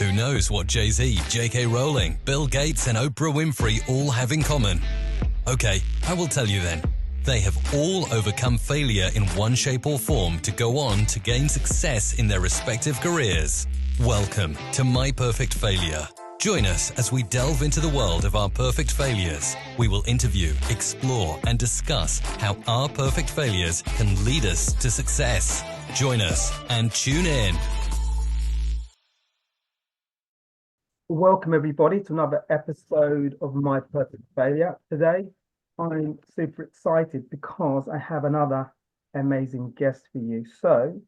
Who knows what Jay-Z, J.K. Rowling, Bill Gates and Oprah Winfrey all have in common? Okay, I will tell you then. They have all overcome failure in one shape or form to go on to gain success in their respective careers. Welcome to My Perfect Failure. Join us as we delve into the world of our perfect failures. We will interview, explore, and discuss how our perfect failures can lead us to success. Join us and tune in. Welcome everybody to another episode of My Perfect Failure. Today, I'm super excited because I have another amazing guest for you. So,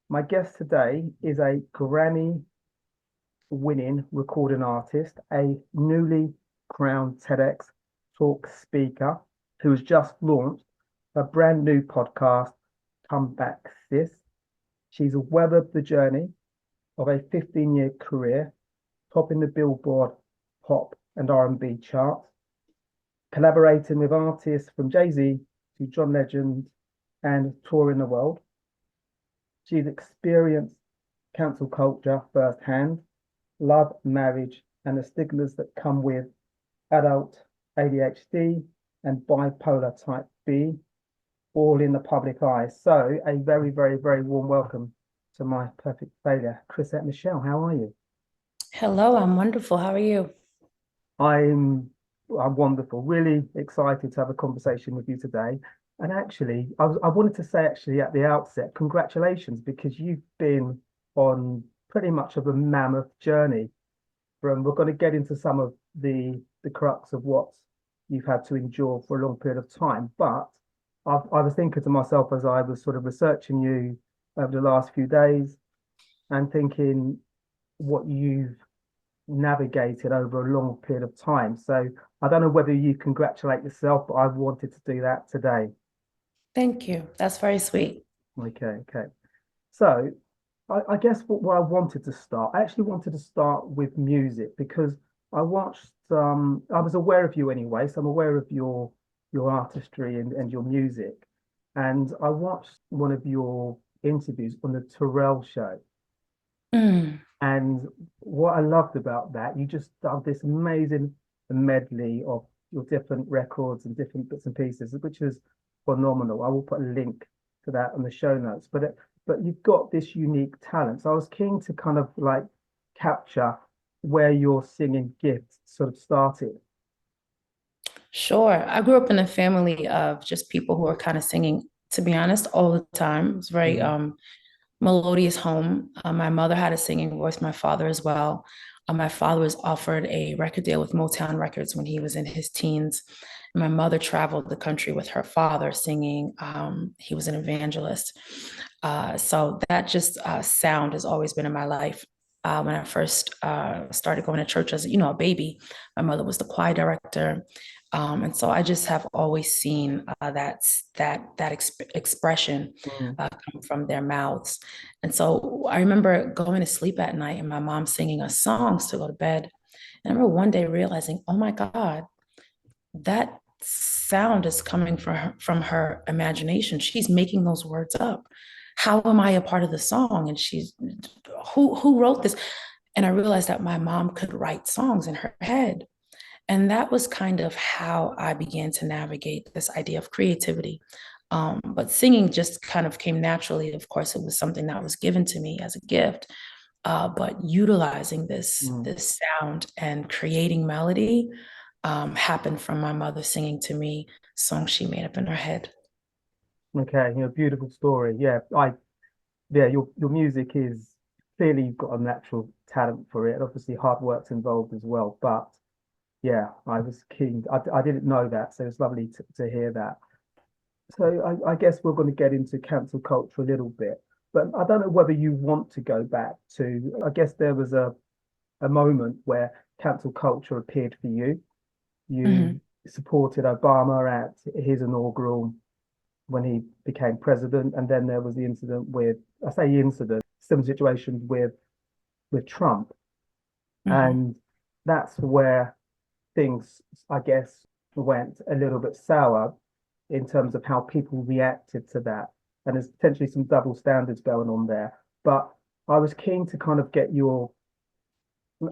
my guest today is a Grammy-winning recording artist, a newly crowned TEDx Talk Speaker who has just launched a brand new podcast, Back Sis. She's weathered the journey of a 15-year career, topping the Billboard Pop and R&B charts, collaborating with artists from Jay-Z to John Legend and touring the world. She's experienced cancel culture firsthand, love, marriage, and the stigmas that come with adult ADHD and bipolar type B, all in the public eye. So a very, very, very warm welcome to My Perfect Failure. Chrisette Michele, how are you? Hello, I'm wonderful. How are you? I'm wonderful. Really excited to have a conversation with you today. And actually, I wanted to say actually at the outset, congratulations, because you've been on pretty much of a mammoth journey. We're going to get into some of the crux of what you've had to endure for a long period of time. But I was thinking to myself as I was sort of researching you over the last few days and thinking what you've navigated over a long period of time. So I don't know whether you congratulate yourself, but I wanted to do that today. Thank you. That's very sweet. Okay. So I guess what I wanted to start, I actually wanted to start with music because I watched, I was aware of you anyway, so I'm aware of your artistry and your music. And I watched one of your interviews on the Terrell show. And what I loved about that, you just done this amazing medley of your different records and different bits and pieces, which is phenomenal. I will put a link to that on the show notes. But you've got this unique talent. So I was keen to kind of like capture where your singing gift sort of started. Sure. I grew up in a family of just people who are kind of singing, to be honest, all the time. It's very melodious home. My mother had a singing voice, my father as well. My father was offered a record deal with Motown Records when he was in his teens. My mother traveled the country with her father singing. He was an evangelist. So that just sound has always been in my life. When I first started going to church as a baby, my mother was the choir director. And so I just have always seen that expression come from their mouths. And so I remember going to sleep at night and my mom singing us songs to go to bed. And I remember one day realizing, oh my God, that sound is coming from her imagination. She's making those words up. How am I a part of the song? And she's, who wrote this? And I realized that my mom could write songs in her head. And that was kind of how I began to navigate this idea of creativity. But singing just kind of came naturally. Of course, it was something that was given to me as a gift. But utilizing this sound and creating melody happened from my mother singing to me songs she made up in her head. Okay, beautiful story. Your music is clearly, you've got a natural talent for it. Obviously, hard work's involved as well. But yeah, I was keen. I didn't know that, so it's lovely to hear that. So I guess we're going to get into cancel culture a little bit, but I don't know whether you want to go back to, I guess there was a moment where cancel culture appeared for you. You supported Obama at his inaugural when he became president, and then there was the incident with, I say incident, some situations with Trump. And that's where things, I guess, went a little bit sour in terms of how people reacted to that. And there's potentially some double standards going on there. But I was keen to kind of get your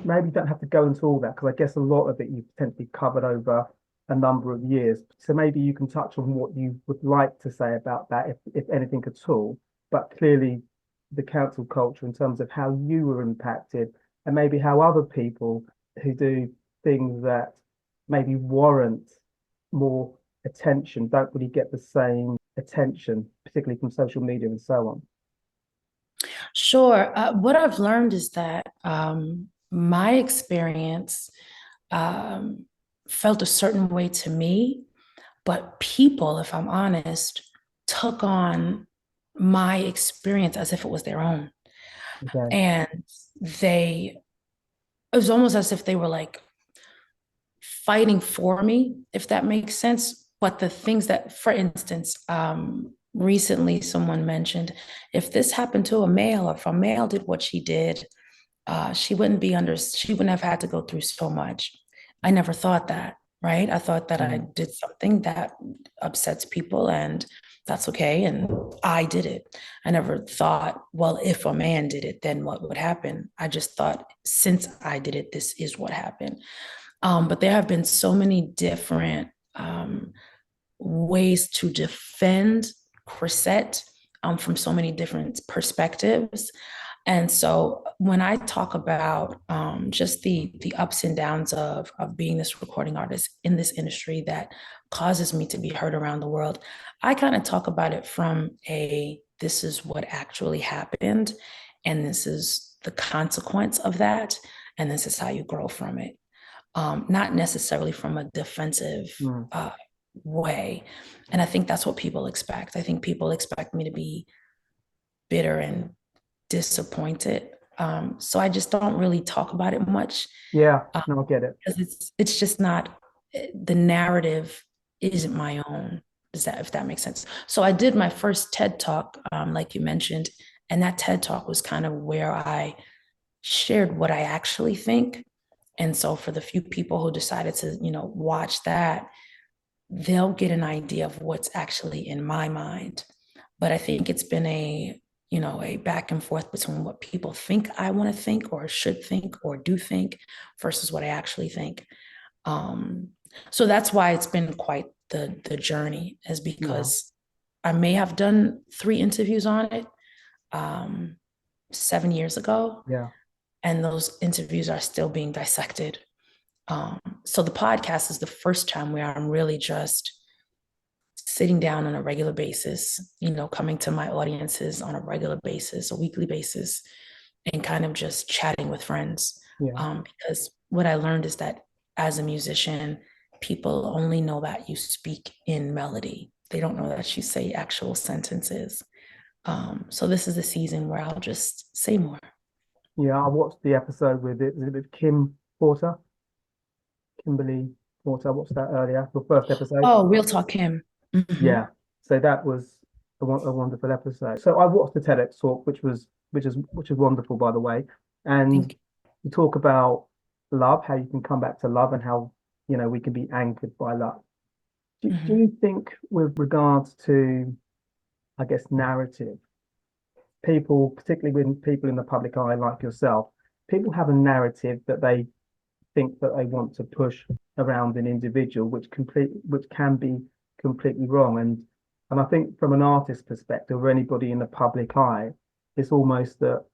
maybe you don't have to go into all that, because I guess a lot of it you've potentially covered over a number of years. So maybe you can touch on what you would like to say about that, if anything at all. But clearly, the cancel culture in terms of how you were impacted, and maybe how other people who do things that maybe warrant more attention don't really get the same attention, particularly from social media and so on. Sure. What I've learned is that my experience felt a certain way to me, but people, if I'm honest, took on my experience as if it was their own. Okay. And it was almost as if they were like fighting for me, if that makes sense. But the things that, for instance, recently someone mentioned, if this happened to a male, or if a male did what she did, she wouldn't have had to go through so much. I never thought that, right? I thought that I did something that upsets people, and that's okay. And I did it. I never thought, well, if a man did it, then what would happen? I just thought, since I did it, this is what happened. But there have been so many different ways to defend Chrisette from so many different perspectives. And so when I talk about just the ups and downs of being this recording artist in this industry that causes me to be heard around the world, I kind of talk about it from this is what actually happened, and this is the consequence of that, and this is how you grow from it. Not necessarily from a defensive way. And I think that's what people expect. I think people expect me to be bitter and disappointed. So I just don't really talk about it much. Yeah, no, I get it. Because it's just not, the narrative isn't my own. If that makes sense. So I did my first TED Talk, like you mentioned, and that TED Talk was kind of where I shared what I actually think. And so for the few people who decided to, watch that, they'll get an idea of what's actually in my mind. But I think it's been a back and forth between what people think I want to think or should think or do think versus what I actually think. So that's why it's been quite the journey, is because I may have done 3 interviews on it 7 years ago. Yeah. And those interviews are still being dissected. So the podcast is the first time where I'm really just sitting down on a regular basis, coming to my audiences on a regular basis, a weekly basis, and kind of just chatting with friends. Yeah. Because what I learned is that as a musician, people only know that you speak in melody. They don't know that you say actual sentences. So this is the season where I'll just say more. Yeah, I watched the episode with Kimberly Porter. I watched that earlier, the first episode. Oh, Real Talk Kim. Mm-hmm. Yeah, so that was a wonderful episode. So I watched the TEDx talk, which is wonderful, by the way. And you talk about love, how you can come back to love, and how we can be anchored by love. Do you think, with regards to, I guess, narrative, people, particularly when people in the public eye like yourself, people have a narrative that they think that they want to push around an individual, which can be completely wrong. And I think from an artist's perspective, or anybody in the public eye, it's almost that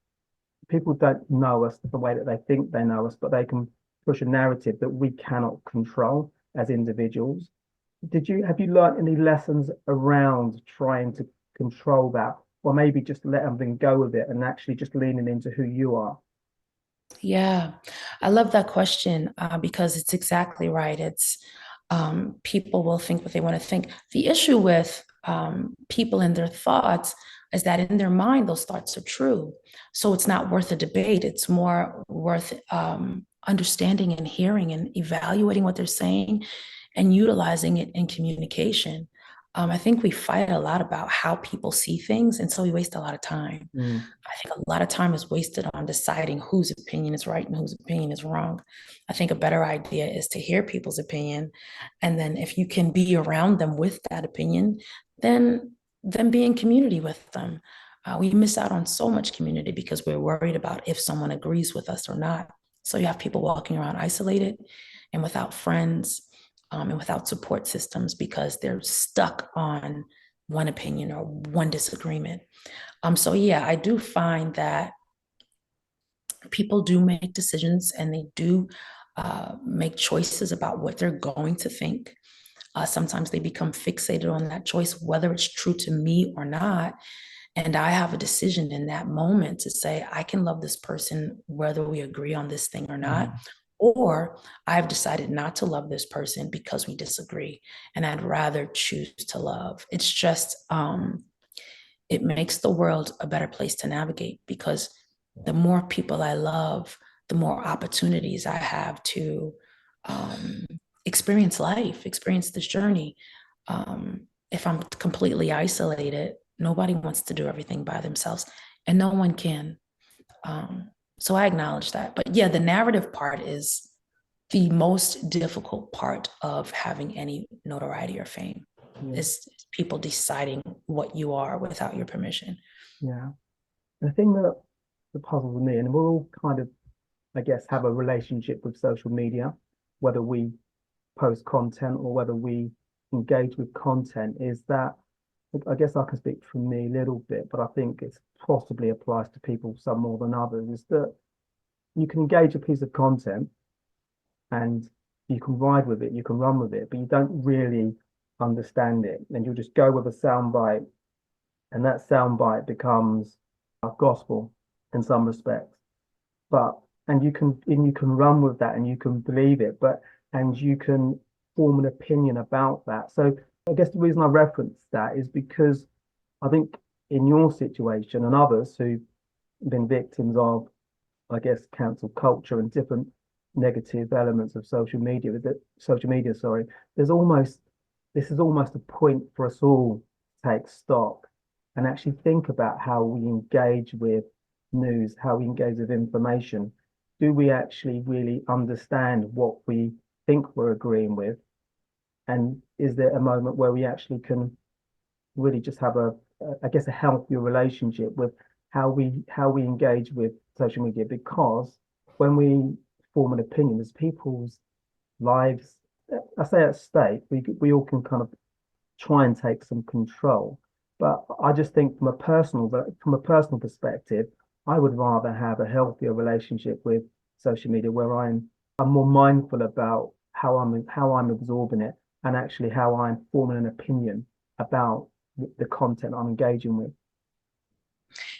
people don't know us the way that they think they know us, but they can push a narrative that we cannot control as individuals. Have you learned any lessons around trying to control that, or maybe just let them go with it and actually just leaning into who you are? Yeah, I love that question because it's exactly right. It's people will think what they want to think. The issue with people and their thoughts is that in their mind, those thoughts are true. So it's not worth a debate. It's more worth understanding and hearing and evaluating what they're saying and utilizing it in communication. I think we fight a lot about how people see things, and so we waste a lot of time. I think a lot of time is wasted on deciding whose opinion is right and whose opinion is wrong. I think a better idea is to hear people's opinion, and then if you can be around them with that opinion, then be in community with them. We miss out on so much community because we're worried about if someone agrees with us or not. So you have people walking around isolated and without friends, and without support systems because they're stuck on one opinion or one disagreement. So yeah, I do find that people do make decisions and they do make choices about what they're going to think. Sometimes they become fixated on that choice, whether it's true to me or not. And I have a decision in that moment to say, I can love this person, whether we agree on this thing or not. Or I've decided not to love this person because we disagree. And I'd rather choose to love. It's just, it makes the world a better place to navigate because the more people I love, the more opportunities I have to experience life, experience this journey. If I'm completely isolated, nobody wants to do everything by themselves, and no one can. So I acknowledge that. But yeah, the narrative part is the most difficult part of having any notoriety or fame. Is people deciding what you are without your permission. Yeah. The thing that puzzles me, and we're all kind of, I guess, have a relationship with social media, whether we post content or whether we engage with content, is that, I guess I can speak for me a little bit, but I think it possibly applies to people some more than others, is that you can engage a piece of content and you can ride with it, you can run with it, but you don't really understand it. And you'll just go with a soundbite, and that soundbite becomes a gospel in some respects. And you can run with that and you can believe it, and you can form an opinion about that. So I guess the reason I reference that is because I think in your situation and others who've been victims of, I guess, cancel culture and different negative elements of social media, this is almost a point for us all to take stock and actually think about how we engage with news, how we engage with information. Do we actually really understand what we think we're agreeing with? And is there a moment where we actually can really just have a healthier relationship with how we engage with social media? Because when we form an opinion, there's people's lives, I say at stake, we all can kind of try and take some control. But I just think from a personal perspective, I would rather have a healthier relationship with social media where I'm more mindful about how I'm absorbing it and actually how I'm forming an opinion about the content I'm engaging with.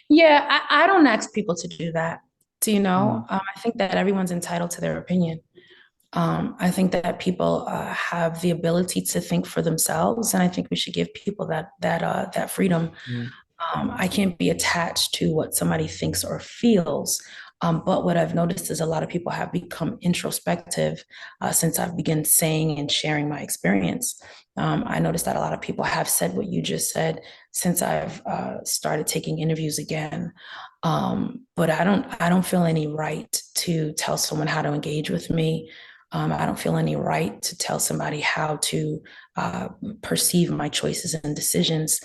Yeah, I don't ask people to do that. I think that everyone's entitled to their opinion. I think that people have the ability to think for themselves, and I think we should give people that freedom. I can't be attached to what somebody thinks or feels. But what I've noticed is a lot of people have become introspective since I've begun saying and sharing my experience. I noticed that a lot of people have said what you just said since I've started taking interviews again. But I don't feel any right to tell someone how to engage with me. I don't feel any right to tell somebody how to perceive my choices and decisions.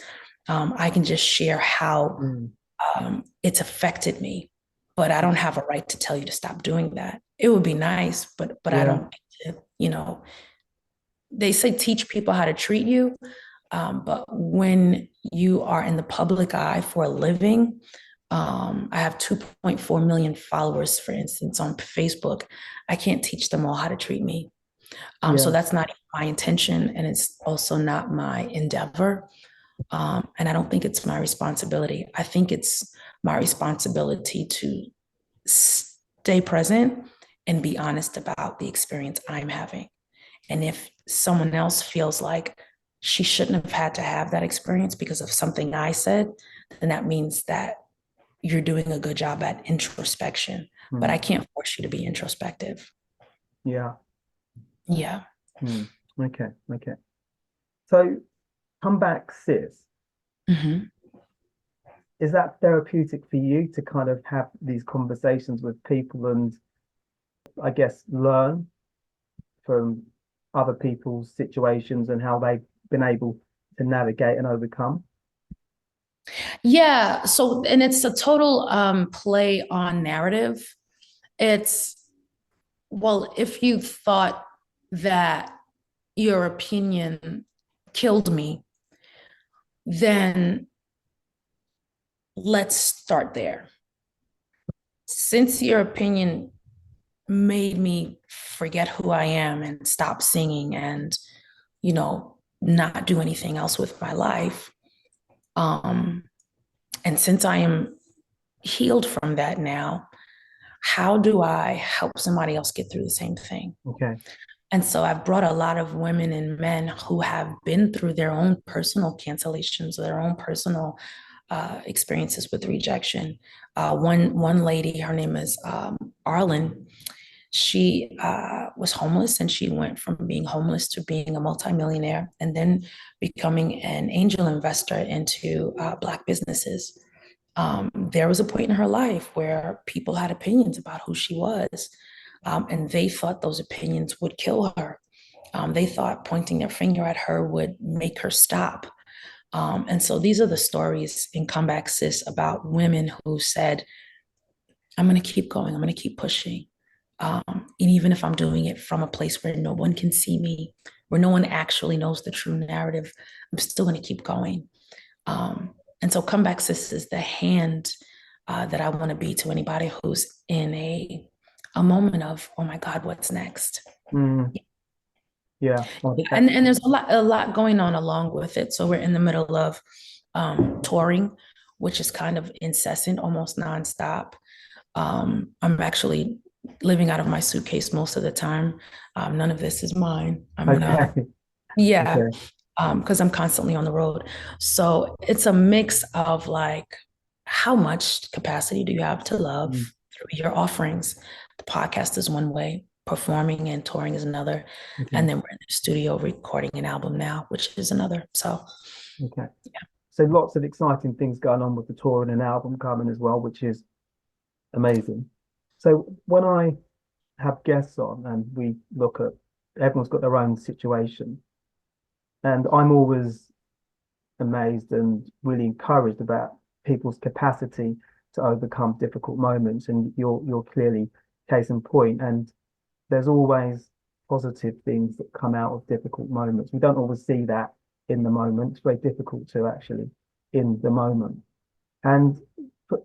I can just share how it's affected me, but I don't have a right to tell you to stop doing that. It would be nice, but I don't, they say teach people how to treat you. But when you are in the public eye for a living, I have 2.4 million followers, for instance, on Facebook. I can't teach them all how to treat me. So that's not my intention, and it's also not my endeavor. And I don't think it's my responsibility. I think it's my responsibility to stay present and be honest about the experience I'm having. And if someone else feels like she shouldn't have had to have that experience because of something I said, then that means that you're doing a good job at introspection. But I can't force you to be introspective. Yeah. Okay. So come back, sis. Is that therapeutic for you to kind of have these conversations with people and, I guess, learn from other people's situations and how they've been able to navigate and overcome? Yeah. So, and it's a total play on narrative. It's well, if you thought that your opinion killed me, then let's start there. Since your opinion made me forget who I am and stop singing and, not do anything else with my life. And since I am healed from that now, how do I help somebody else get through the same thing? Okay. And so I've brought a lot of women and men who have been through their own personal cancellations, their own personal experiences with rejection. One lady, her name is Arlen. She was homeless, and she went from being homeless to being a multimillionaire and then becoming an angel investor into Black businesses. There was a point in her life where people had opinions about who she was, and they thought those opinions would kill her. They thought pointing their finger at her would make her stop. And so these are the stories in Come Back Sis about women who said, I'm going to keep going. I'm going to keep pushing. And even if I'm doing it from a place where no one can see me, where no one actually knows the true narrative, I'm still going to keep going. And so Come Back Sis is the hand that I want to be to anybody who's in a moment of, oh my God, what's next? Yeah. And there's a lot going on along with it. So we're in the middle of touring, which is kind of incessant, almost nonstop. I'm actually living out of my suitcase most of the time. None of this is mine. Because I'm constantly on the road. So it's a mix of like, how much capacity do you have to love through your offerings? The podcast is one way, performing and touring is another. Okay. And then we're in the studio recording an album now, which is another. So, okay. Yeah. So lots of exciting things going on with the tour and an album coming as well, which is amazing. So when I have guests on and we look at, everyone's got their own situation, and I'm always amazed and really encouraged about people's capacity to overcome difficult moments. And you're clearly case in point. And there's always positive things that come out of difficult moments. We don't always see that in the moment. It's very difficult to actually in the moment. And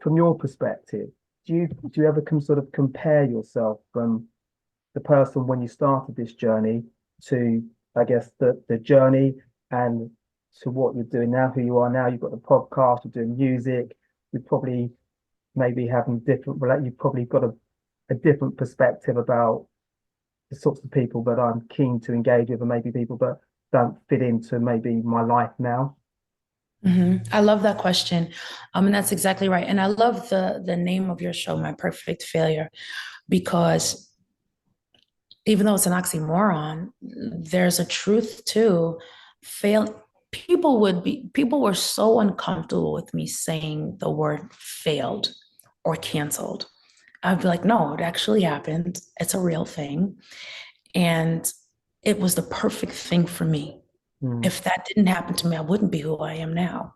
from your perspective, do you ever sort of compare yourself from the person when you started this journey to, I guess, the journey and to what you're doing now, who you are now? You've got the podcast, you're doing music, you're probably maybe having different, you've probably got a different perspective about the sorts of people that I'm keen to engage with, and maybe people that don't fit into maybe my life now. I love that question. And that's exactly right. And I love the name of your show, My Perfect Failure, because even though it's an oxymoron, there's a truth to people were so uncomfortable with me saying the word failed or canceled. I'd be like, no, it actually happened. It's a real thing. And it was the perfect thing for me. If that didn't happen to me, I wouldn't be who I am now.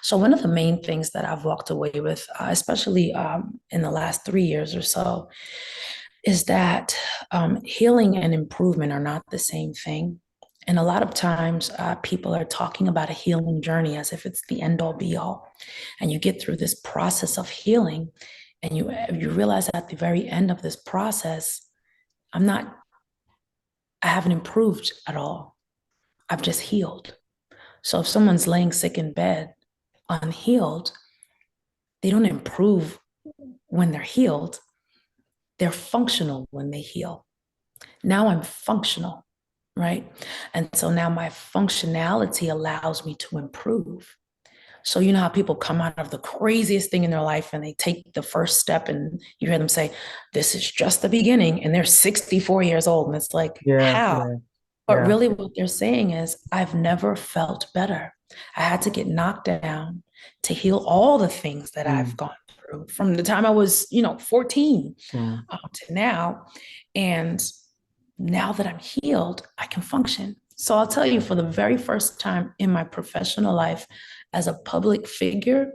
So one of the main things that I've walked away with, especially in the last 3 years or so, is that healing and improvement are not the same thing. And a lot of times people are talking about a healing journey as if it's the end all be all. And you get through this process of healing and you realize at the very end of this process, I haven't improved at all. I've just healed. So if someone's laying sick in bed, unhealed, they don't improve when they're healed. They're functional when they heal. Now I'm functional, right? And so now my functionality allows me to improve. So you know how people come out of the craziest thing in their life and they take the first step and you hear them say, this is just the beginning, and they're 64 years old. And it's like, how? Yeah. But really what they're saying is, I've never felt better. I had to get knocked down to heal all the things that I've gone through from the time I was, 14 to now. And now that I'm healed, I can function. So I'll tell you, for the very first time in my professional life as a public figure,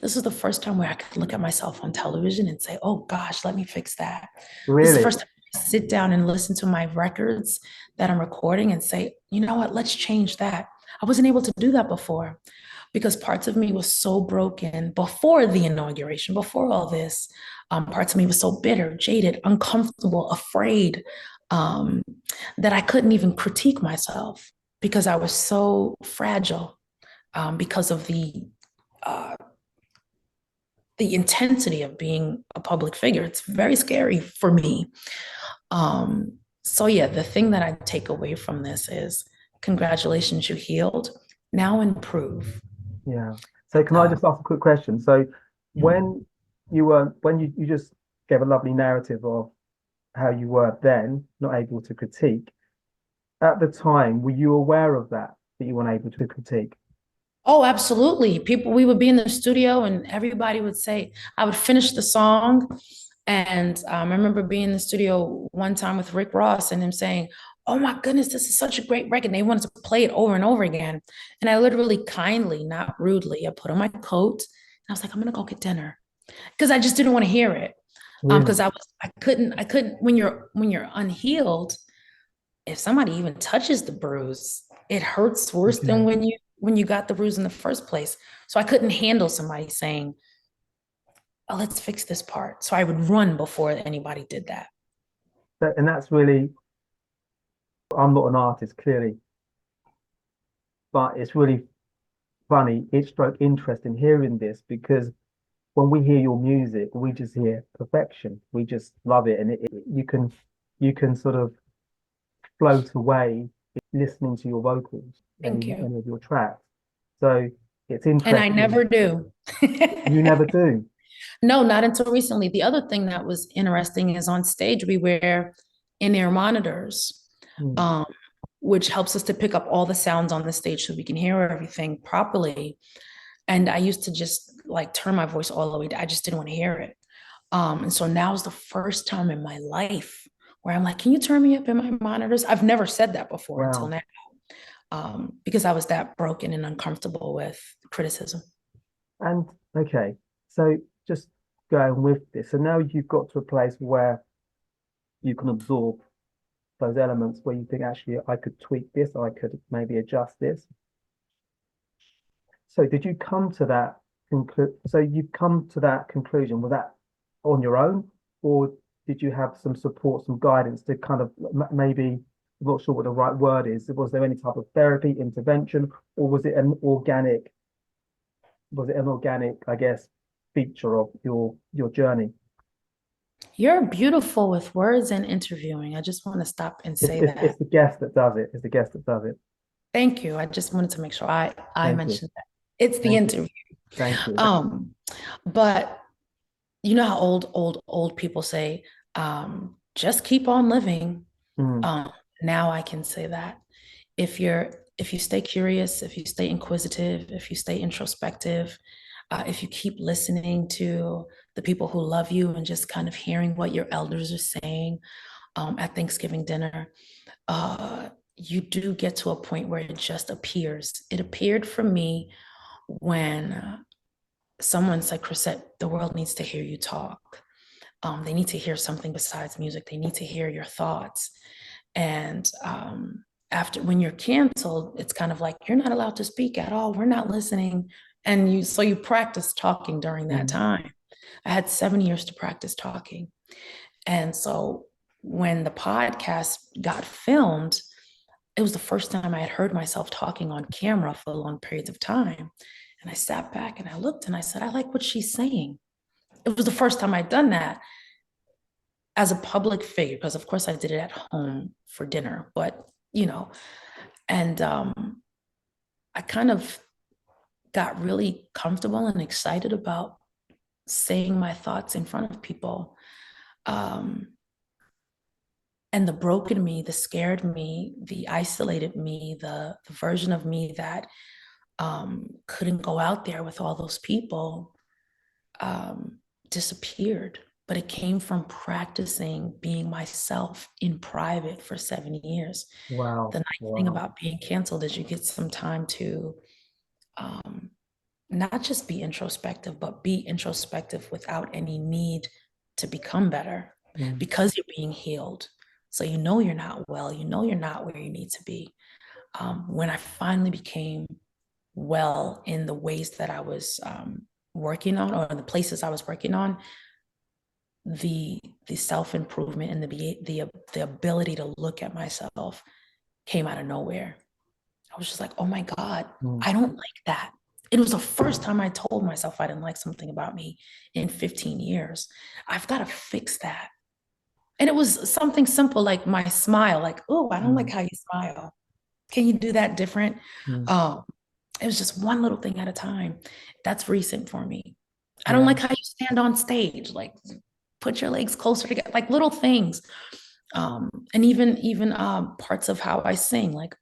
this is the first time where I could look at myself on television and say, oh gosh, let me fix that. Really? This is the first time sit down and listen to my records that I'm recording and say, you know what, let's change that. I wasn't able to do that before because parts of me was so broken before the inauguration, before all this. Parts of me was so bitter, jaded, uncomfortable, afraid, that I couldn't even critique myself because I was so fragile, because of the intensity of being a public figure. It's very scary for me. So yeah, the thing that I take away from this is congratulations, you healed. Now improve. Yeah. So can I just ask a quick question? So when you just gave a lovely narrative of how you were then not able to critique, at the time, were you aware of that you weren't able to critique? Oh, absolutely. We would be in the studio and everybody would say, I would finish the song. And I remember being in the studio one time with Rick Ross and him saying, oh my goodness, this is such a great record. And they wanted to play it over and over again. And I literally kindly, not rudely, I put on my coat and I was like, I'm gonna go get dinner. Because I just didn't want to hear it. Because I couldn't, when you're unhealed, if somebody even touches the bruise, it hurts worse than when you got the bruise in the first place. So I couldn't handle somebody saying, oh, let's fix this part. So I would run before anybody did that. And that's really, I'm not an artist, clearly, but it's really funny. It's like interesting hearing this because when we hear your music, we just hear perfection. We just love it, and you can sort of float away listening to your vocals Thank and you. any of your tracks. So it's interesting. And I never do. You never do. No, not until recently. The other thing that was interesting is on stage, we wear in-ear monitors, which helps us to pick up all the sounds on the stage so we can hear everything properly. And I used to just like turn my voice all the way down. I just didn't want to hear it. And so now is the first time in my life where I'm like, can you turn me up in my monitors? I've never said that before until now, because I was that broken and uncomfortable with criticism. And okay, so just going with this. So now you've got to a place where you can absorb those elements where you think, actually, I could tweak this, I could maybe adjust this. So did you come to that you've come to that conclusion, was that on your own, or did you have some support, some guidance to kind of maybe, I'm not sure what the right word is, was there any type of therapy, intervention, or was it an organic, I guess, feature of your journey? You're beautiful with words and interviewing. I just want to stop and say that. It's the guest that does it. It's the guest that does it. Thank you. I just wanted to make sure I mentioned that. It's the interview. Thank you. But you know how old people say, just keep on living. Now I can say that if you stay curious, if you stay inquisitive, if you stay introspective, if you keep listening to the people who love you and just kind of hearing what your elders are saying at Thanksgiving dinner, you do get to a point where it just appears. It appeared for me when someone said, Chrisette, the world needs to hear you talk. They need to hear something besides music. They need to hear your thoughts. And when you're canceled, it's kind of like, you're not allowed to speak at all. We're not listening. And so you practice talking during that time. I had 7 years to practice talking. And so when the podcast got filmed, it was the first time I had heard myself talking on camera for long periods of time. And I sat back and I looked and I said, I like what she's saying. It was the first time I'd done that as a public figure, because of course I did it at home for dinner, but and I kind of got really comfortable and excited about saying my thoughts in front of people. And the broken me, the scared me, the isolated me, the version of me that couldn't go out there with all those people disappeared. But it came from practicing being myself in private for 7 years. Wow. The nice thing about being canceled is you get some time to not just be introspective, but be introspective without any need to become better. because you're being healed. So you know you're not well, you know you're not where you need to be. When I finally became well in the ways that I was working on, or the places I was working on, the self-improvement and the ability to look at myself came out of nowhere. I was just like, oh my God, I don't like that. It was the first time I told myself I didn't like something about me in 15 years. I've got to fix that. And it was something simple like my smile, like, oh, I don't like how you smile. Can you do that different? It was just one little thing at a time. That's recent for me. I don't like how you stand on stage, like put your legs closer together, like little things. And even parts of how I sing, like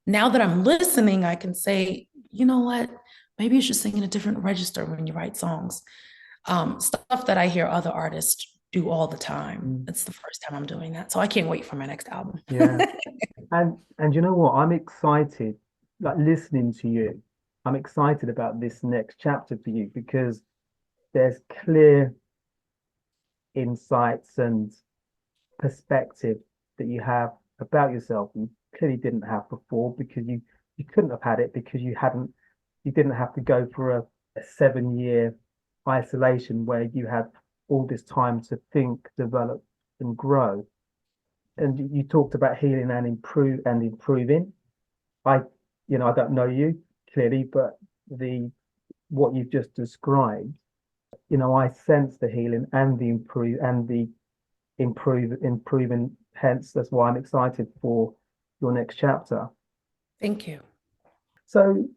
now that I'm listening, I can say, you know what, maybe you should sing in a different register when you write songs. Stuff that I hear other artists do all the time. It's the first time I'm doing that. So I can't wait for my next album. And you know what? I'm excited, like listening to you. I'm excited about this next chapter for you because there's clear insights and perspective that you have about yourself you clearly didn't have before because you couldn't have had it because you didn't have to go for a 7-year isolation where you had all this time to think, develop, and grow. And you talked about healing and improving. I don't know you clearly, but what you've just described, I sense the healing and the improving. Hence, that's why I'm excited for your next chapter. Thank you. So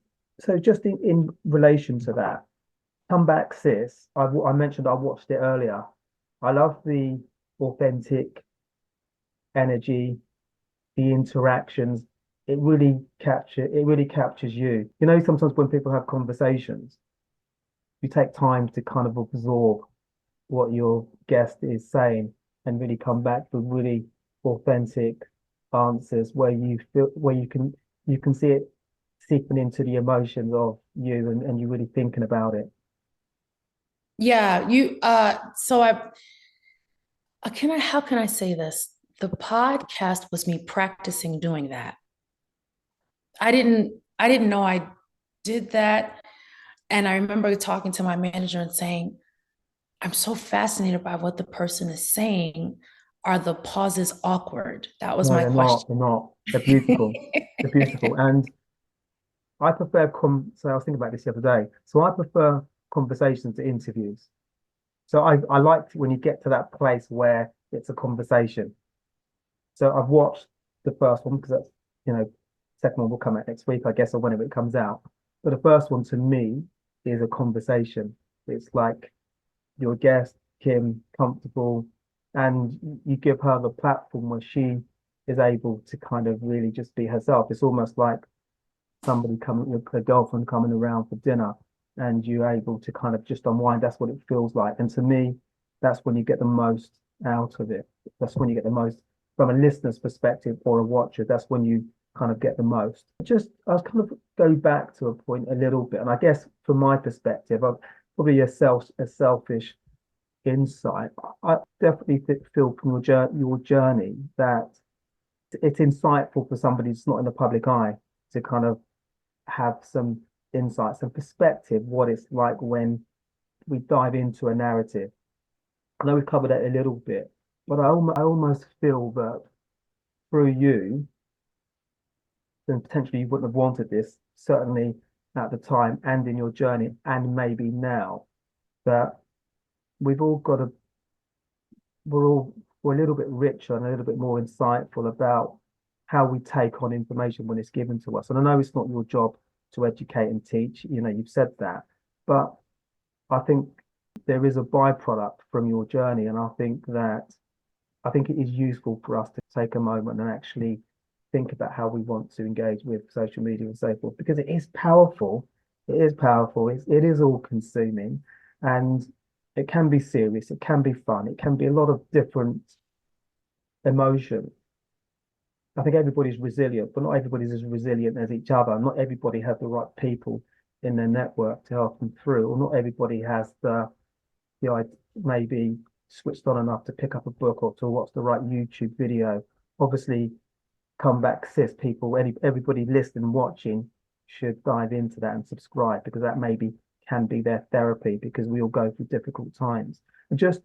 just in relation to that, Come Back Sis, I mentioned I watched it earlier. I love the authentic energy, the interactions. It really captures you. Sometimes when people have conversations, you take time to kind of absorb what your guest is saying and really come back with really authentic answers where you can see it seeping into the emotions of you and you really thinking about it. Yeah, so how can I say this? The podcast was me practicing doing that. I didn't know I did that. And I remember talking to my manager and saying, I'm so fascinated by what the person is saying. Are the pauses awkward? That was my question. They're not. They're beautiful. They're beautiful. And I prefer so I was thinking about this the other day. So I prefer conversations to interviews. So I like when you get to that place where it's a conversation. So I've watched the first one because that's, second one will come out next week, I guess, or whenever it comes out. But the first one to me is a conversation. It's like your guest, Kim, comfortable, and you give her the platform where she is able to kind of really just be herself. It's almost like somebody coming, a girlfriend coming around for dinner, and you're able to kind of just unwind. That's what it feels like. And to me, that's when you get the most out of it. That's when you get the most from a listener's perspective or a watcher. That's when you kind of get the most. I was kind of go back to a point a little bit, and I guess from my perspective, I've probably a selfish insight. I definitely feel from your journey that it's insightful for somebody who's not in the public eye to kind of have some insights and perspective what it's like when we dive into a narrative. I know we've covered it a little bit, but I almost feel that through you, then potentially you wouldn't have wanted this, certainly at the time and in your journey, and maybe now, that we've all got we're a little bit richer and a little bit more insightful about how we take on information when it's given to us. And I know it's not your job to educate and teach, you've said that, but I think there is a byproduct from your journey. And I think it is useful for us to take a moment and actually think about how we want to engage with social media and so forth, because it is powerful. It is powerful. It is all consuming, and it can be serious. It can be fun. It can be a lot of different emotion. I think everybody's resilient, but not everybody's as resilient as each other. Not everybody has the right people in their network to help them through, or not everybody has maybe switched on enough to pick up a book or to watch the right YouTube video. Obviously, come Back Sis people, everybody listening, watching should dive into that and subscribe, because that maybe can be their therapy, because we all go through difficult times. And just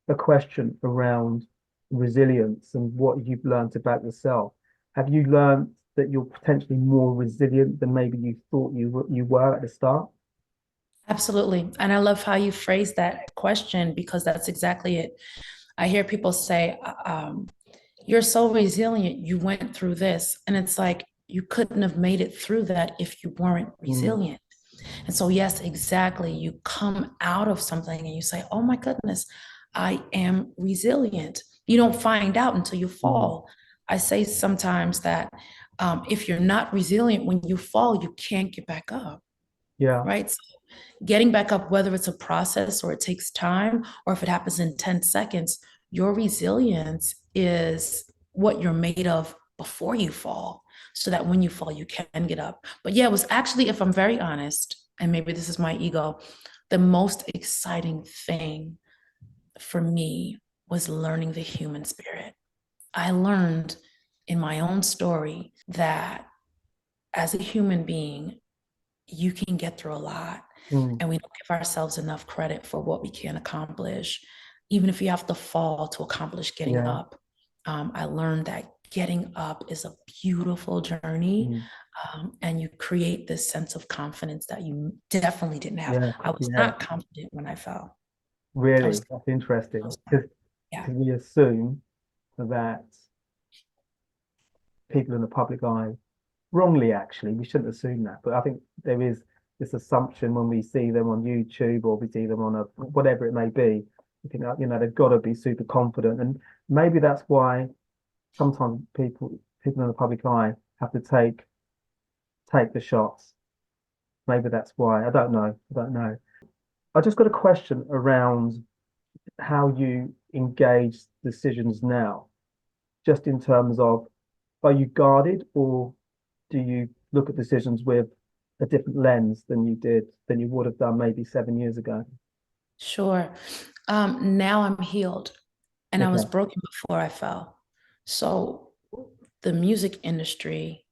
a question around resilience and what you've learned about yourself. Have you learned that you're potentially more resilient than maybe you thought you were at the start? Absolutely. And I love how you phrased that question, because that's exactly it. I hear people say, you're so resilient, you went through this. And it's like, you couldn't have made it through that if you weren't resilient. And so, yes, exactly. You come out of something and you say, oh my goodness, I am resilient. You don't find out until you fall. I say sometimes that if you're not resilient, when you fall, you can't get back up. Yeah. Right. So getting back up, whether it's a process or it takes time, or if it happens in 10 seconds, your resilience is what you're made of before you fall, so that when you fall, you can get up. But yeah, it was actually, if I'm very honest, and maybe this is my ego, the most exciting thing for me was learning the human spirit. I learned in my own story that as a human being, you can get through a lot. And we don't give ourselves enough credit for what we can accomplish, even if you have to fall to accomplish getting up. I learned that getting up is a beautiful journey, and you create this sense of confidence that you definitely didn't have. I was not confident when I fell. Really? That's interesting. Because we assume that people in the public eye, wrongly actually, we shouldn't assume that, but I think there is this assumption when we see them on YouTube or we see them on a whatever it may be, we think, you know, they've got to be super confident. And maybe that's why sometimes people in the public eye have to take the shots. Maybe that's why. I don't know. I just got a question around how you engage decisions now, just in terms of, are you guarded, or do you look at decisions with a different lens than you would have done maybe 7 years ago? Sure. Now I'm healed, and I was broken before I fell. So the music industry,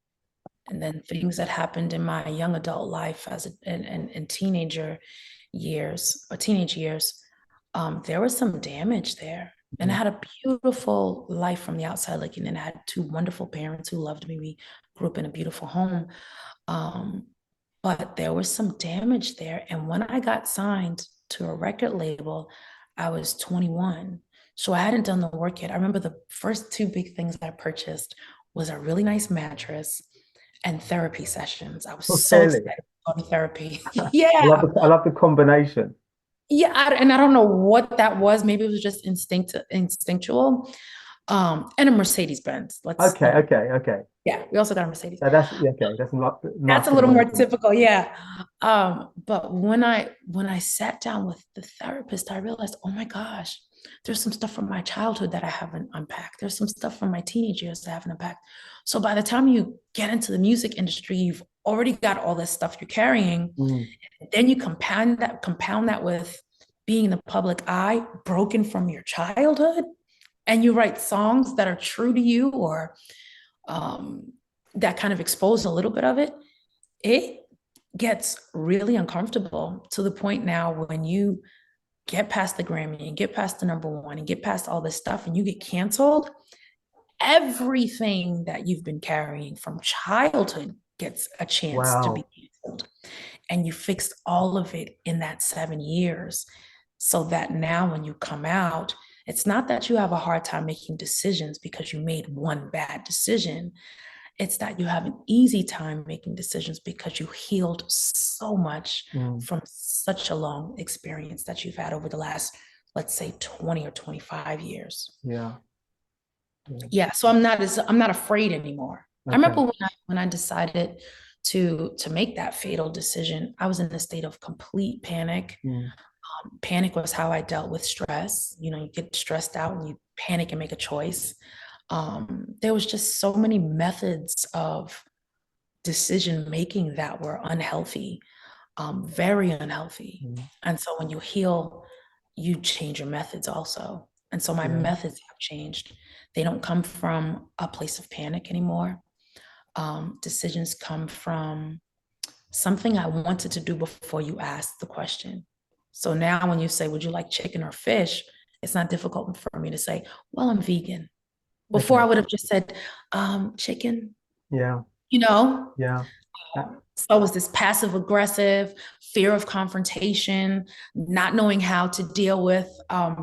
and then things that happened in my young adult life and teenage years, there was some damage there. And I had a beautiful life from the outside looking in. I had two wonderful parents who loved me. We grew up in a beautiful home. But there was some damage there. And when I got signed to a record label, I was 21. So I hadn't done the work yet. I remember the first two big things I purchased was a really nice mattress and therapy sessions. I was so excited to go to therapy. I love the combination. And I don't know what that was. Maybe it was just instinctual. And a Mercedes Benz. Okay. Yeah, we also got a Mercedes. So that's okay. That's a little more typical, yeah. But when I sat down with the therapist, I realized, oh my gosh, there's some stuff from my childhood that I haven't unpacked. There's some stuff from my teenage years that I haven't unpacked. So by the time you get into the music industry, you've already got all this stuff you're carrying. Then you compound that with being in the public eye, broken from your childhood, and you write songs that are true to you, or that kind of expose a little bit of it. It gets really uncomfortable, to the point now when you get past the Grammy and get past the #1 and get past all this stuff and you get canceled, everything that you've been carrying from childhood gets a chance to be canceled. And you fixed all of it in that 7 years, so that now when you come out, it's not that you have a hard time making decisions because you made one bad decision. It's that you have an easy time making decisions because you healed so much from such a long experience that you've had over the last, let's say, 20 or 25 years. Yeah. So I'm not afraid anymore. I remember when I decided to make that fatal decision, I was in a state of complete panic. Panic was how I dealt with stress. You know, you get stressed out and you panic and make a choice. There was just so many methods of decision making that were unhealthy, very unhealthy. And so when you heal you change your methods also. And so my Yeah. methods have changed. They don't come from a place of panic anymore. Decisions come from something I wanted to do before you asked the question. So now when you say, would you like chicken or fish? It's not difficult for me to say, well, I'm vegan. Before I would have just said, chicken, Yeah. you know? Yeah. So it was this passive aggressive fear of confrontation, not knowing how to deal with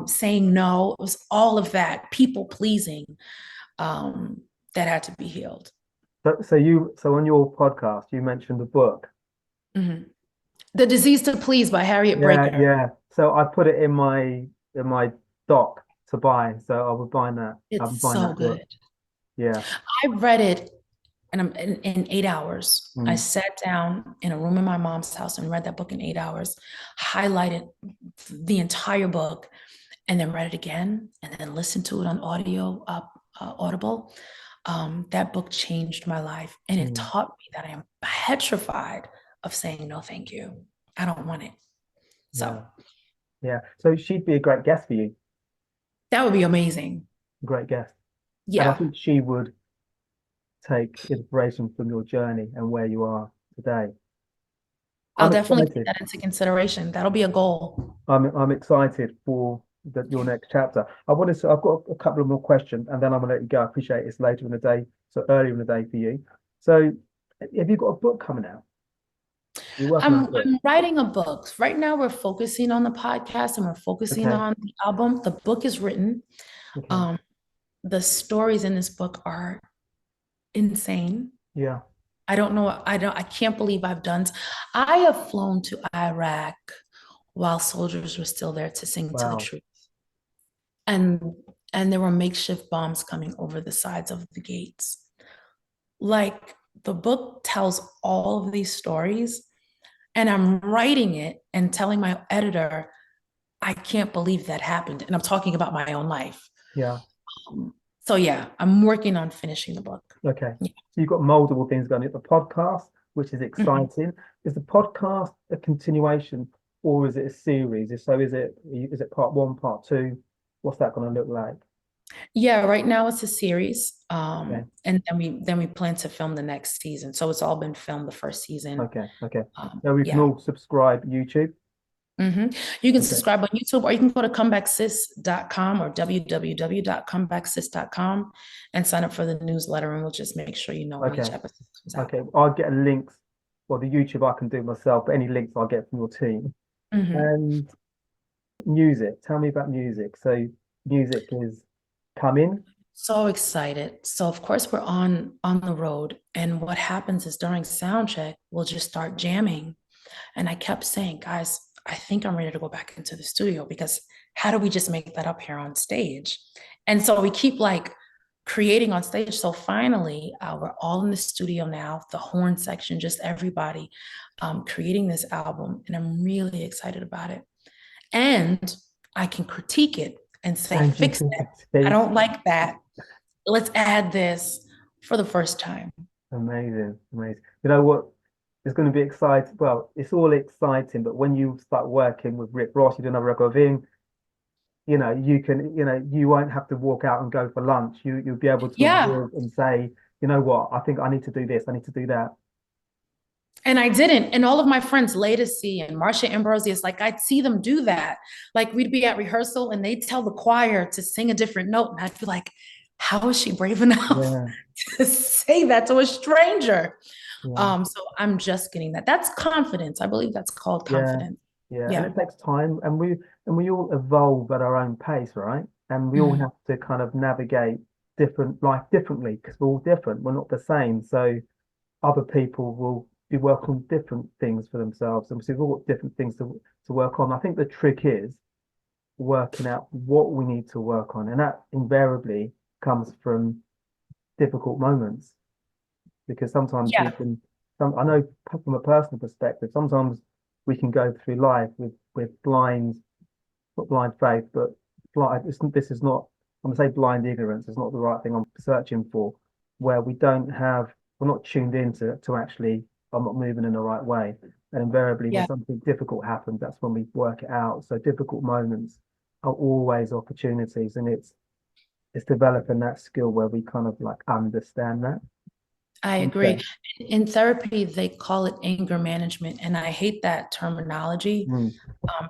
saying no. It was all of that, people pleasing, that had to be healed. So on your podcast, you mentioned the book. Mm-hmm. The Disease to Please by Harriet Breaker. Yeah. So I put it in my doc to buy. So I will buy that. It's so good. Book. Yeah. I read it in 8 hours. I sat down in a room in my mom's house and read that book in 8 hours, highlighted the entire book, and then read it again, and then listened to it on Audible. That book changed my life, and it taught me that I am petrified of saying no, thank you. I don't want it. So yeah. So she'd be a great guest for you. That would be amazing. Great guest. Yeah. And I think she would take inspiration from your journey and where you are today. I'll definitely take that into consideration. That'll be a goal. I'm excited for your next chapter. I've got a couple of more questions, and then I'm gonna let you go. I appreciate it's later in the day, so earlier in the day for you. So have you got a book coming out? I'm writing a book. Right now we're focusing on the podcast and we're focusing on the album. The book is written. Okay. The stories in this book are insane. Yeah. I can't believe I have flown to Iraq while soldiers were still there to sing to the truth. And there were makeshift bombs coming over the sides of the gates. Like, the book tells all of these stories, and I'm writing it and telling my editor, I can't believe that happened. And I'm talking about my own life. Yeah. So yeah, I'm working on finishing the book. Okay. Yeah. So you've got multiple things going on. The podcast, which is exciting. Is the podcast a continuation, or is it a series? If so, is it part 1, part 2? What's that going to look like? Yeah, right now it's a series. And then we plan to film the next season. So it's all been filmed the first season. Okay. Now we can all subscribe YouTube. You can subscribe on YouTube, or you can go to comebacksis.com or www.comebacksis.com and sign up for the newsletter, and we'll just make sure you know when each episode comes out. Okay, I'll get links. Well, the YouTube I can do myself, but any links I'll get from your team. And music. Tell me about music. So music is coming. So excited. So of course we're on the road, and what happens is during sound check, we'll just start jamming. And I kept saying, guys, I think I'm ready to go back into the studio, because how do we just make that up here on stage? And so we keep like creating on stage. So finally, we're all in the studio now, the horn section, just everybody creating this album. And I'm really excited about it. And I can critique it and say, fix that. I don't like that. Let's add this for the first time. Amazing. You know what? It's going to be exciting. Well, it's all exciting, but when you start working with Rick Ross, you do another record of him, you won't have to walk out and go for lunch. You'll be able to and say, you know what, I think I need to do this, I need to do that. And I didn't. And all of my friends, Latasy and Marsha Ambrosius, like, I'd see them do that. Like, we'd be at rehearsal and they'd tell the choir to sing a different note. And I'd be like, how is she brave enough to say that to a stranger? So I'm just getting that. That's confidence. I believe that's called confidence. Yeah. And it takes time, and we all evolve at our own pace, right? And we all have to kind of navigate life differently, because we're all different. We're not the same. So other people will be working on different things for themselves, and so we've all got different things to work on. I think the trick is working out what we need to work on, and that invariably comes from difficult moments. Because sometimes I know from a personal perspective, sometimes we can go through life with not blind faith, but this is not, I'm going to say blind ignorance is not the right thing I'm searching for, where we're not tuned into to actually, I'm not moving in the right way. And invariably, when Yeah, something difficult happens, that's when we work it out. So difficult moments are always opportunities, and it's developing that skill where we kind of like understand that. I agree. Okay. In therapy, they call it anger management, and I hate that terminology Mm,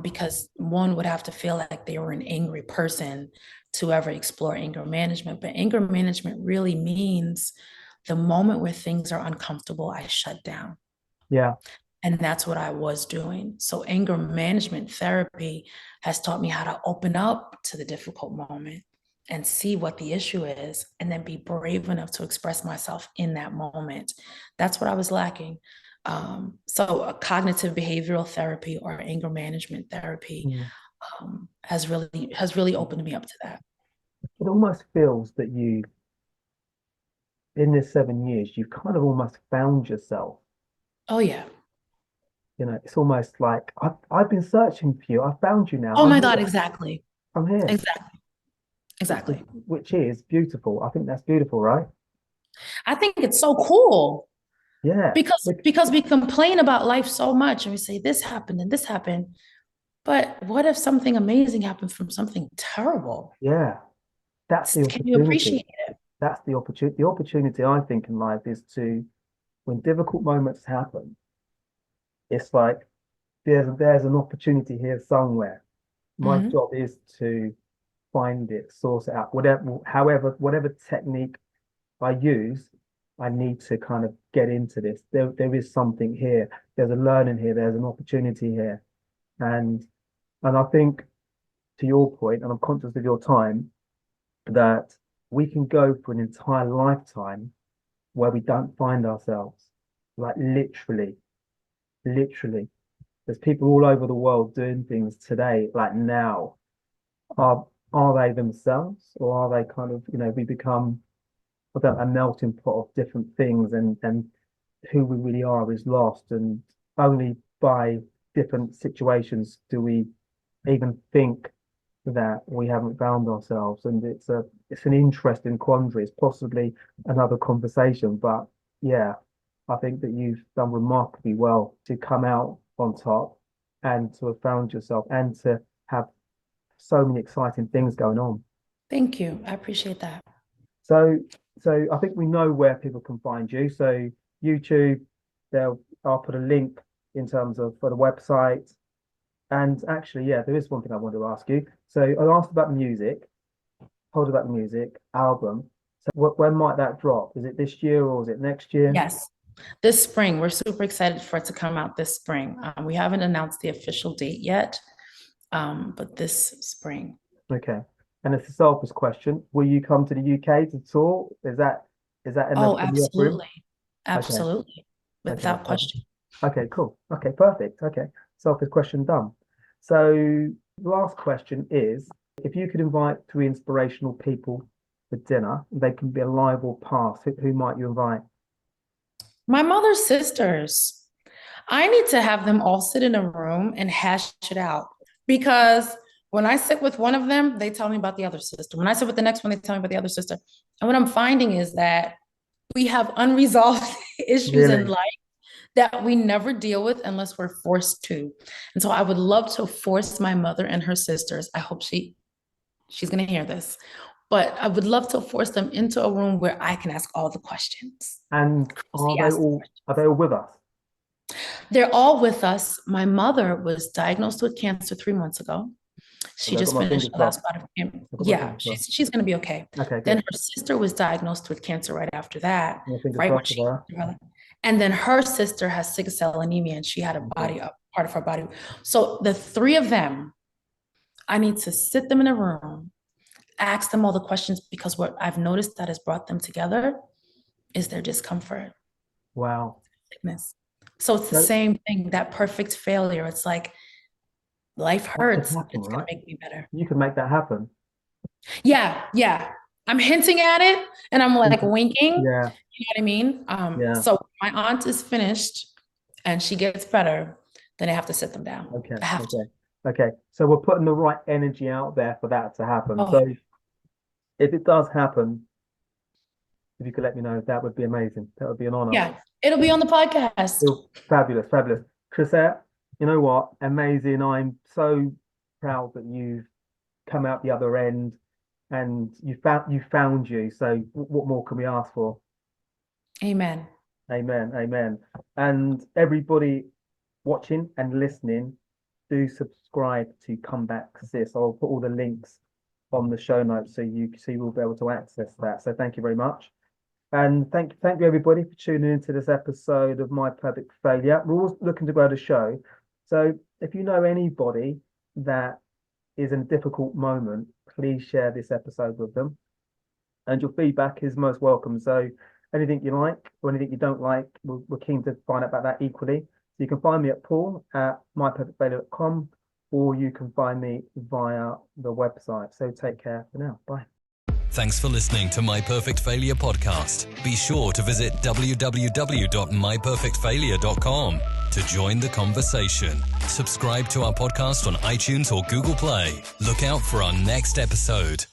because one would have to feel like they were an angry person to ever explore anger management. But anger management really means the moment where things are uncomfortable, I shut down. yeah. And that's what I was doing. So anger management therapy has taught me how to open up to the difficult moment and see what the issue is, and then be brave enough to express myself in that moment. That's what I was lacking. So a cognitive behavioral therapy or anger management therapy Mm. has really opened me up to that. It almost feels that you, in this 7 years, you've kind of almost found yourself. Oh yeah. You know, it's almost like I've been searching for you. I found you now. Oh I'm my God, here. exactly. I'm here. Exactly. Which is Exactly. which is beautiful. I think that's beautiful, right? I think it's so cool. Yeah. Because we complain about life so much and we say this happened and this happened, but what if something amazing happened from something terrible? Yeah. That's the Can you opportunity. appreciate it? That's the opportunity. The opportunity I think in life is to, when difficult moments happen, it's like there's an opportunity here somewhere. My Mhm. job is to find it, source it out, whatever technique I use, I need to kind of get into this. There is something here. There's a learning here. There's an opportunity here. And I think, to your point, and I'm conscious of your time, that we can go for an entire lifetime where we don't find ourselves. Like literally. There's people all over the world doing things today, like now. Are they themselves, or are they kind of, we become a melting pot of different things, and who we really are is lost, and only by different situations do we even think that we haven't found ourselves. And it's an interesting quandary. It's possibly another conversation, but yeah, I think that you've done remarkably well to come out on top and to have found yourself and to have so many exciting things going on. Thank you. I appreciate that. So I think we know where people can find you. So YouTube, I'll put a link in terms of for the website. And actually, yeah, there is one thing I wanted to ask you. So I asked about the music, told about the music album. So when might that drop? Is it this year or is it next year? Yes. This spring, we're super excited for it to come out this spring. We haven't announced the official date yet, but this spring. Okay. And it's a selfish question. Will you come to the UK to tour? Is that Oh, in the offering? absolutely. Okay. Absolutely. Okay. Without question. Okay, cool. Okay, perfect. Okay. Selfish question done. So last question is, if you could invite three inspirational people for dinner, they can be alive or past, who might you invite? My mother's sisters. I need to have them all sit in a room and hash it out, because when I sit with one of them, they tell me about the other sister. When I sit with the next one, they tell me about the other sister. And what I'm finding is that we have unresolved issues in Really? life that we never deal with unless we're forced to. And so I would love to force my mother and her sisters. I hope she's going to hear this, but I would love to force them into a room where I can ask all the questions. And Crazy ask the questions. are they all with us? They're all with us. My mother was diagnosed with cancer 3 months ago. She I've got just my finished fingers the last crossed. bout of chemo. I've got my Yeah, fingers crossed. she's gonna be okay. Okay, Then good. her sister was diagnosed with cancer right after that, My fingers right when crossed she for and then her sister has sickle cell anemia, and she had a her. part of her body. So the three of them, I need to sit them in a room, ask them all the questions, because what I've noticed that has brought them together is their discomfort, Wow. sickness. So it's the So same thing, that perfect failure. It's like life that could hurts, but happen, it's gonna right? make me better. You can make that happen. Yeah, yeah. I'm hinting at it and I'm like winking. Yeah, You know what I mean? yeah. So my aunt is finished and she gets better, then I have to sit them down. Okay, I have to. okay, okay. So we're putting the right energy out there for that to happen. Oh, So if it does happen, if you could let me know, that would be amazing. That would be an honor. yeah. It'll be on the podcast. Fabulous, fabulous. Chrisette, you know what? Amazing. I'm so proud that you've come out the other end and you found you. So what more can we ask for? Amen. Amen. Amen. And everybody watching and listening, do subscribe to Back Sis. I'll put all the links on the show notes so you will be able to access that. So thank you very much. And thank you everybody for tuning into this episode of My Perfect Failure. We're always looking to grow the show. So if you know anybody that is in a difficult moment, please share this episode with them. And your feedback is most welcome. So anything you like or anything you don't like, we're keen to find out about that equally. So you can find me at paul@myperfectfailure.com, or you can find me via the website. So take care for now. Bye. Thanks for listening to My Perfect Failure podcast. Be sure to visit www.myperfectfailure.com to join the conversation. Subscribe to our podcast on iTunes or Google Play. Look out for our next episode.